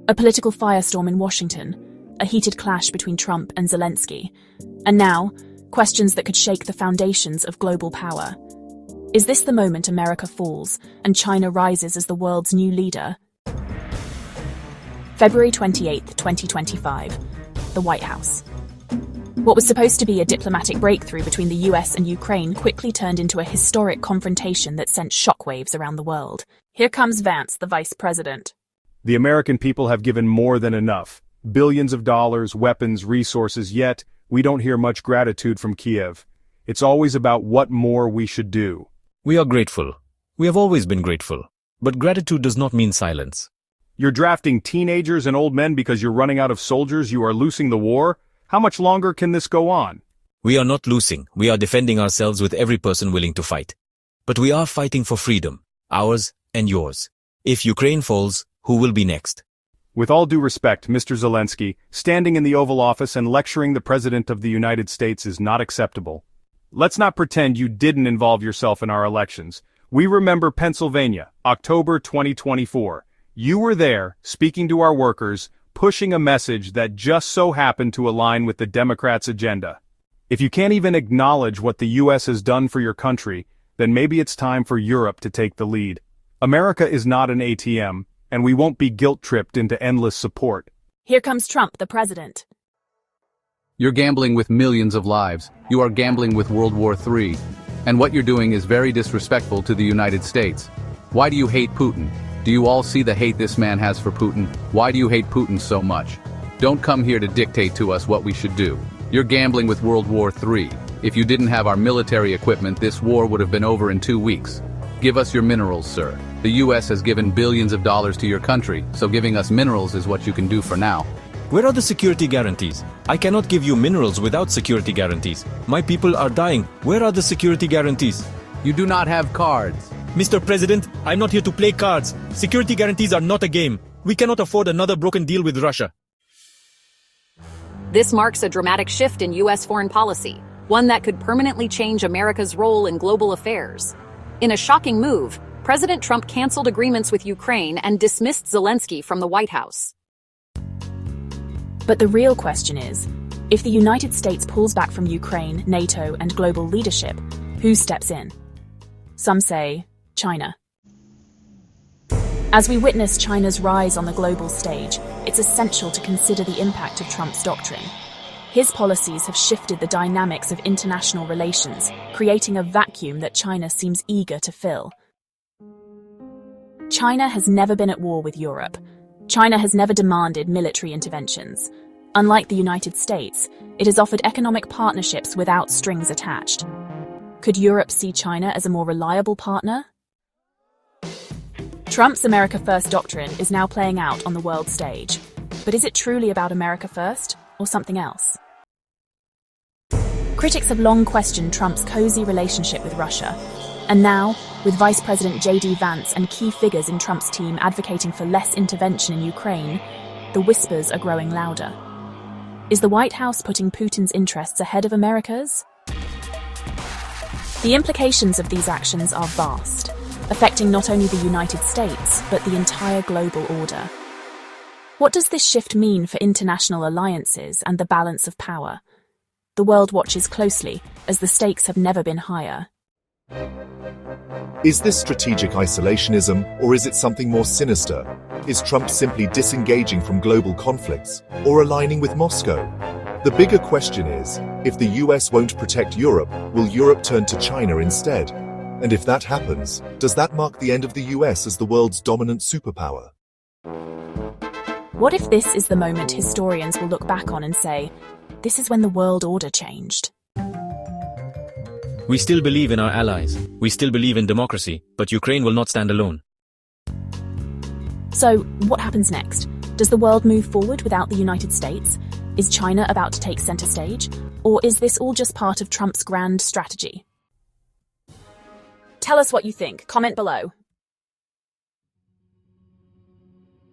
A political firestorm in Washington, a heated clash between Trump and Zelensky, and now, questions that could shake the foundations of global power. Is this the moment America falls and China rises as the world's new leader? February 28, 2025, the White House. What was supposed to be a diplomatic breakthrough between the US and Ukraine quickly turned into a historic confrontation that sent shockwaves around the world. Here comes Vance, the vice president. The American people have given more than enough. Billions of dollars, weapons, resources, yet we don't hear much gratitude from Kiev. It's always about what more we should do. We are grateful. We have always been grateful. But gratitude does not mean silence. You're drafting teenagers and old men because you're running out of soldiers, you are losing the war? How much longer can this go on? We are not losing. We are defending ourselves with every person willing to fight. But we are fighting for freedom, ours and yours. If Ukraine falls, who will be next? With all due respect, Mr. Zelensky, standing in the Oval Office and lecturing the President of the United States is not acceptable. Let's not pretend you didn't involve yourself in our elections. We remember Pennsylvania, October 2024. You were there, speaking to our workers, pushing a message that just so happened to align with the Democrats' agenda. If you can't even acknowledge what the US has done for your country, then maybe it's time for Europe to take the lead. America is not an ATM, and we won't be guilt-tripped into endless support. Here comes Trump, the president. You're gambling with millions of lives. You are gambling with World War III. And what you're doing is very disrespectful to the United States. Why do you hate Putin? Do you all see the hate this man has for Putin? Why do you hate Putin so much? Don't come here to dictate to us what we should do. You're gambling with World War III. If you didn't have our military equipment, this war would have been over in 2 weeks. Give us your minerals, sir. The US has given billions of dollars to your country, so giving us minerals is what you can do for now. Where are the security guarantees? I cannot give you minerals without security guarantees. My people are dying. Where are the security guarantees? You do not have cards. Mr. President, I'm not here to play cards. Security guarantees are not a game. We cannot afford another broken deal with Russia. This marks a dramatic shift in U.S. foreign policy, one that could permanently change America's role in global affairs. In a shocking move, President Trump canceled agreements with Ukraine and dismissed Zelensky from the White House. But the real question is, if the United States pulls back from Ukraine, NATO, and global leadership, who steps in? Some say, China. As we witness China's rise on the global stage, it's essential to consider the impact of Trump's doctrine. His policies have shifted the dynamics of international relations, creating a vacuum that China seems eager to fill. China has never been at war with Europe. China has never demanded military interventions. Unlike the United States, it has offered economic partnerships without strings attached. Could Europe see China as a more reliable partner? Trump's America First doctrine is now playing out on the world stage. But is it truly about America First, or something else? Critics have long questioned Trump's cozy relationship with Russia. And now, with Vice President J.D. Vance and key figures in Trump's team advocating for less intervention in Ukraine, the whispers are growing louder. Is the White House putting Putin's interests ahead of America's? The implications of these actions are vast, affecting not only the United States, but the entire global order. What does this shift mean for international alliances and the balance of power? The world watches closely, as the stakes have never been higher. Is this strategic isolationism, or is it something more sinister? Is Trump simply disengaging from global conflicts, or aligning with Moscow? The bigger question is, if the US won't protect Europe, will Europe turn to China instead? And if that happens, does that mark the end of the US as the world's dominant superpower? What if this is the moment historians will look back on and say, this is when the world order changed? We still believe in our allies. We still believe in democracy, but Ukraine will not stand alone. So, what happens next? Does the world move forward without the United States? Is China about to take center stage? Or is this all just part of Trump's grand strategy? Tell us what you think. Comment below.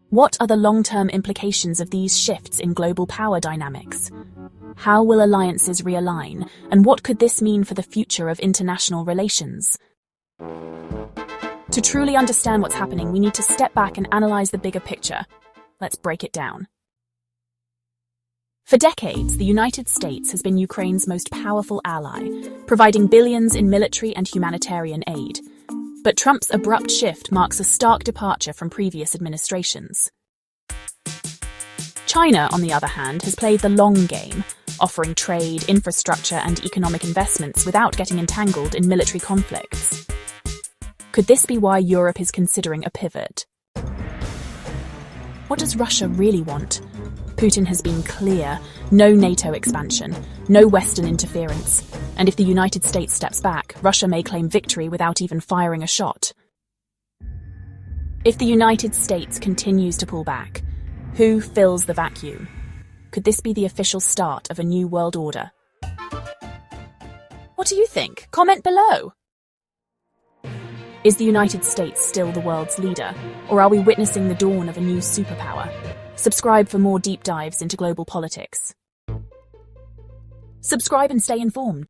What are the long-term implications of these shifts in global power dynamics? How will alliances realign, and what could this mean for the future of international relations? To truly understand what's happening, we need to step back and analyze the bigger picture. Let's break it down. For decades, the United States has been Ukraine's most powerful ally, providing billions in military and humanitarian aid. But Trump's abrupt shift marks a stark departure from previous administrations. China, on the other hand, has played the long game, offering trade, infrastructure, and economic investments without getting entangled in military conflicts. Could this be why Europe is considering a pivot? What does Russia really want? Putin has been clear: no NATO expansion, no Western interference, and if the United States steps back, Russia may claim victory without even firing a shot. If the United States continues to pull back, who fills the vacuum? Could this be the official start of a new world order? What do you think? Comment below! Is the United States still the world's leader, or are we witnessing the dawn of a new superpower? Subscribe for more deep dives into global politics. Subscribe and stay informed.